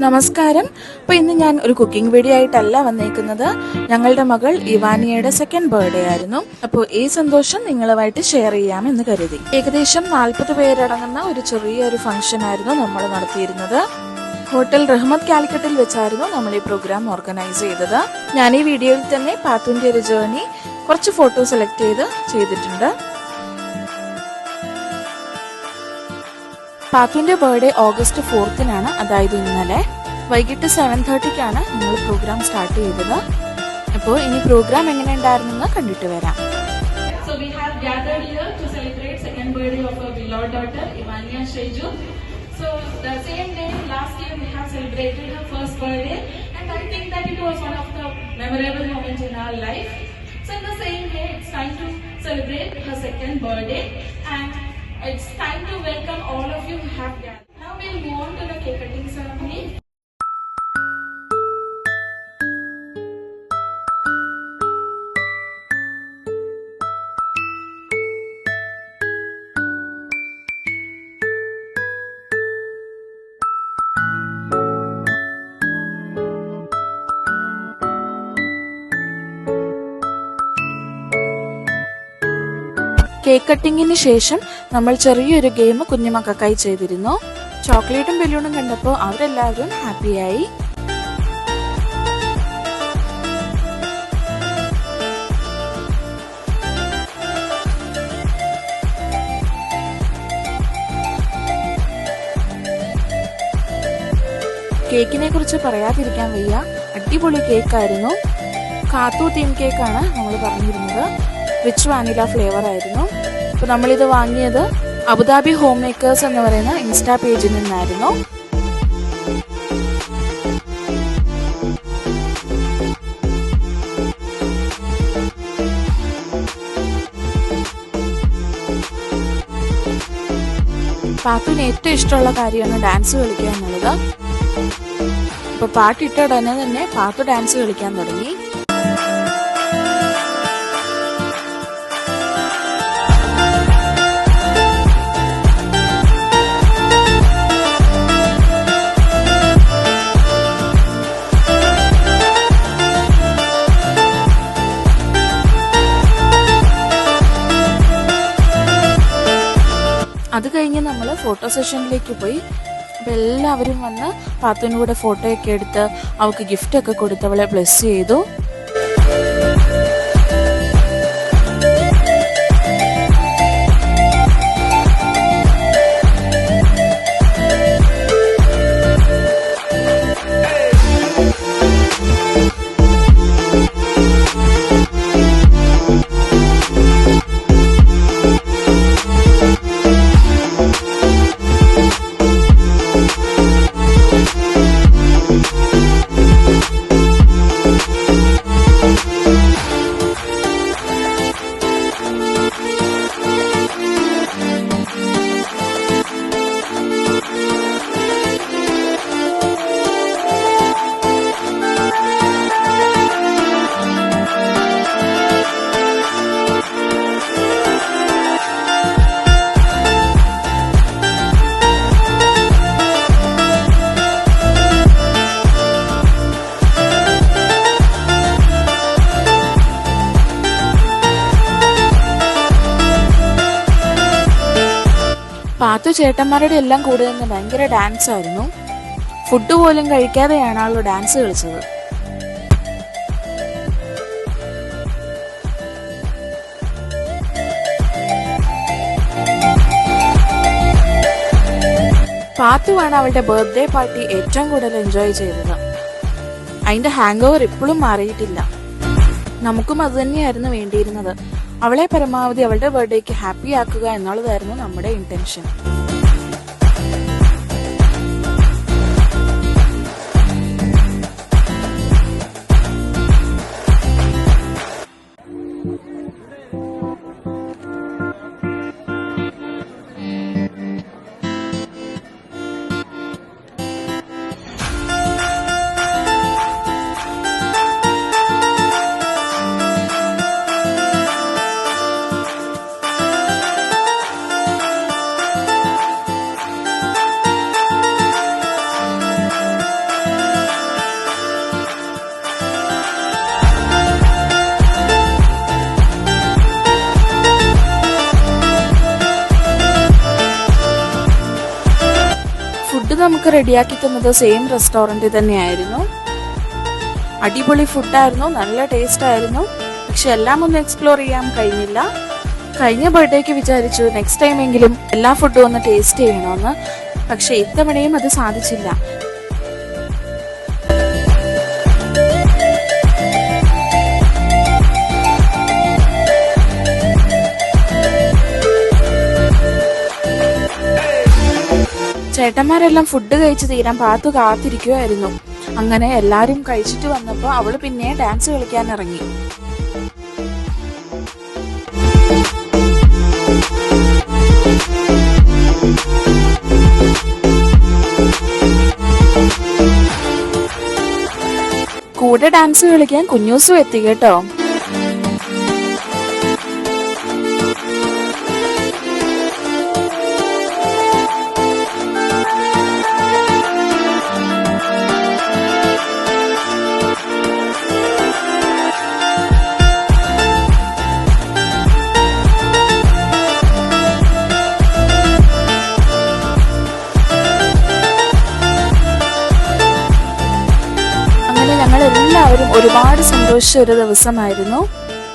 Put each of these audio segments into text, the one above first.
നമസ്കാരം. അപ്പോൾ ഇന്ന് ഞാൻ ഒരു കുക്കിംഗ് വീഡിയോ ആയിട്ടല്ല വന്നേക്കുന്നത്. ഞങ്ങളുടെ മകൾ ഇവാനിയയുടെ സെക്കൻഡ് ബർത്ത്ഡേ ആയിരുന്നു. അപ്പോൾ ഈ സന്തോഷം നിങ്ങളുമായിട്ട് ഷെയർ ചെയ്യാമെന്ന് കരുതി. ഏകദേശം 40 പേരടങ്ങുന്ന ഒരു ചെറിയൊരു ഫംഗ്ഷൻ ആയിരുന്നു നമ്മൾ നടത്തിയിരുന്നത്. ഹോട്ടൽ റഹ്മത്ത് കാലിക്കറ്റിൽ വെച്ചായിരുന്നു നമ്മൾ ഈ പ്രോഗ്രാം ഓർഗനൈസ് ചെയ്തത്. ഞാൻ ഈ വീഡിയോയിൽ തന്നെ പാത്തുവിന്റെ ഒരു ജേർണി കുറച്ച് ഫോട്ടോ സെലക്ട് ചെയ്തിട്ടുണ്ട്. പാത്തുവിന്റെ ബർത്ത്ഡേ ഓഗസ്റ്റ് 4-നാണ്, അതായത് ഇന്നലെ വൈകിട്ട് 7:30-ക്കാണ് ഞങ്ങൾ പ്രോഗ്രാം സ്റ്റാർട്ട് ചെയ്തത്. അപ്പോൾ ഇനി പ്രോഗ്രാം എങ്ങനെ ഉണ്ടായിരുന്നെന്ന് കണ്ടിട്ട് വരാം. So we have gathered here to celebrate second birthday of our beloved daughter Ivania Sheju. So the same day last year we have celebrated her first birthday, and I think that it was one of the memorable moments in our life. So in the same way it's time to celebrate her second birthday, and it's time to welcome all of you who have gathered. Now we'll move on to the cake cutting ceremony. Cake കട്ടിങ്ങിന് ശേഷം നമ്മൾ ചെറിയൊരു game കുഞ്ഞുമക്കൾക്കായി ചെയ്തിരുന്നു. ചോക്ലേറ്റും ബലൂണും കണ്ടപ്പോൾ അവരെല്ലാവരും ഹാപ്പിയായി. കേക്കിനെ കുറിച്ച് പറയാതിരിക്കാൻ വയ്യ. അടിപൊളി കേക്കായിരുന്നു. കാത്തു തീം കേക്കാണ് നമ്മൾ പറഞ്ഞിരുന്നത്. റിച്ച് വാനില ഫ്ലേവർ ആയിരുന്നു. അപ്പൊ നമ്മളിത് വാങ്ങിയത് അബുദാബി ഹോം മേക്കേഴ്സ് എന്ന് പറയുന്ന ഇൻസ്റ്റാ പേജിൽ നിന്നായിരുന്നു. പാത്തുവിന് ഏറ്റവും ഇഷ്ടമുള്ള കാര്യമാണ് ഡാൻസ് കളിക്കുക എന്നുള്ളത്. അപ്പൊ പാട്ടിട്ട ഉടനെ തന്നെ പാത്തു ഡാൻസ് കളിക്കാൻ തുടങ്ങി. അത് കഴിഞ്ഞ് നമ്മൾ ഫോട്ടോ സെഷനിലേക്ക് പോയി. അപ്പം എല്ലാവരും വന്ന് പാത്തുവിൻ്റെ കൂടെ ഫോട്ടോയൊക്കെ എടുത്ത് അവൾക്ക് ഗിഫ്റ്റൊക്കെ കൊടുത്ത് അവളെ ബ്ലെസ് ചെയ്തു. പാത്തു ചേട്ടന്മാരുടെ എല്ലാം കൂടെ നിന്ന് ഭയങ്കര ഡാൻസ് ആയിരുന്നു. ഫുഡ് പോലും കഴിക്കാതെയാണ് ആള് ഡാൻസ് കളിച്ചത്. പാത്തുവാണ് അവളുടെ ബർത്ത്ഡേ പാർട്ടി ഏറ്റവും കൂടുതൽ എൻജോയ് ചെയ്തത്. അതിന്റെ ഹാങ് ഓവർ ഇപ്പോഴും മാറിയിട്ടില്ല. നമുക്കും അത് തന്നെയായിരുന്നു വേണ്ടിയിരുന്നത്. അവളെ പരമാവധി അവളുടെ ബർത്ത്ഡേക്ക് ഹാപ്പി ആക്കുക എന്നുള്ളതായിരുന്നു നമ്മുടെ ഇന്റൻഷൻ. നമുക്ക് റെഡിയാക്കി തന്നത് സെയിം റെസ്റ്റോറൻറ്റിൽ തന്നെയായിരുന്നു. അടിപൊളി ഫുഡായിരുന്നു, നല്ല ടേസ്റ്റ് ആയിരുന്നു. പക്ഷെ എല്ലാം ഒന്നും എക്സ്പ്ലോർ ചെയ്യാൻ കഴിഞ്ഞില്ല. കഴിഞ്ഞ ബർത്ത്ഡേക്ക് വിചാരിച്ചു നെക്സ്റ്റ് ടൈം എങ്കിലും എല്ലാ ഫുഡും ഒന്ന് ടേസ്റ്റ് ചെയ്യണമെന്ന്. പക്ഷെ ഇത്തവണയും അത് സാധിച്ചില്ല. ചേട്ടന്മാരെല്ലാം ഫുഡ് കഴിച്ച് തീരാൻ പാത്തു കാത്തിരിക്കുമായിരുന്നു. അങ്ങനെ എല്ലാരും കഴിച്ചിട്ട് വന്നപ്പോൾ അവള് പിന്നെ ഡാൻസ് കളിക്കാൻ ഇറങ്ങി. കൂടെ ഡാൻസ് കളിക്കാൻ കുഞ്ഞൂസും എത്തി കേട്ടോ. ഞങ്ങളെല്ലാവരും ഒരുപാട് സന്തോഷിച്ച ഒരു ദിവസമായിരുന്നു.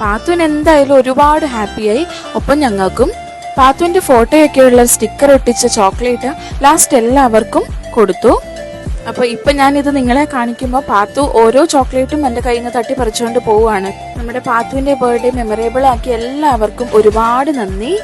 പാത്തുവിന് എന്തായാലും ഒരുപാട് ഹാപ്പിയായി. ഒപ്പം ഞങ്ങൾക്കും പാത്തുവിന്റെ ഫോട്ടോയൊക്കെയുള്ള സ്റ്റിക്കർ ഒട്ടിച്ച ചോക്ലേറ്റ് ലാസ്റ്റ് എല്ലാവർക്കും കൊടുത്തു. അപ്പൊ ഇപ്പൊ ഞാനിത് നിങ്ങളെ കാണിക്കുമ്പോൾ പാത്തു ഓരോ ചോക്ലേറ്റും എന്റെ കയ്യിൽ നിന്ന് തട്ടി പറിച്ചുകൊണ്ട് പോവുകയാണ്. നമ്മുടെ പാത്തുവിന്റെ ബർത്ത്ഡേ മെമ്മറേബിൾ ആക്കി എല്ലാവർക്കും ഒരുപാട് നന്ദി.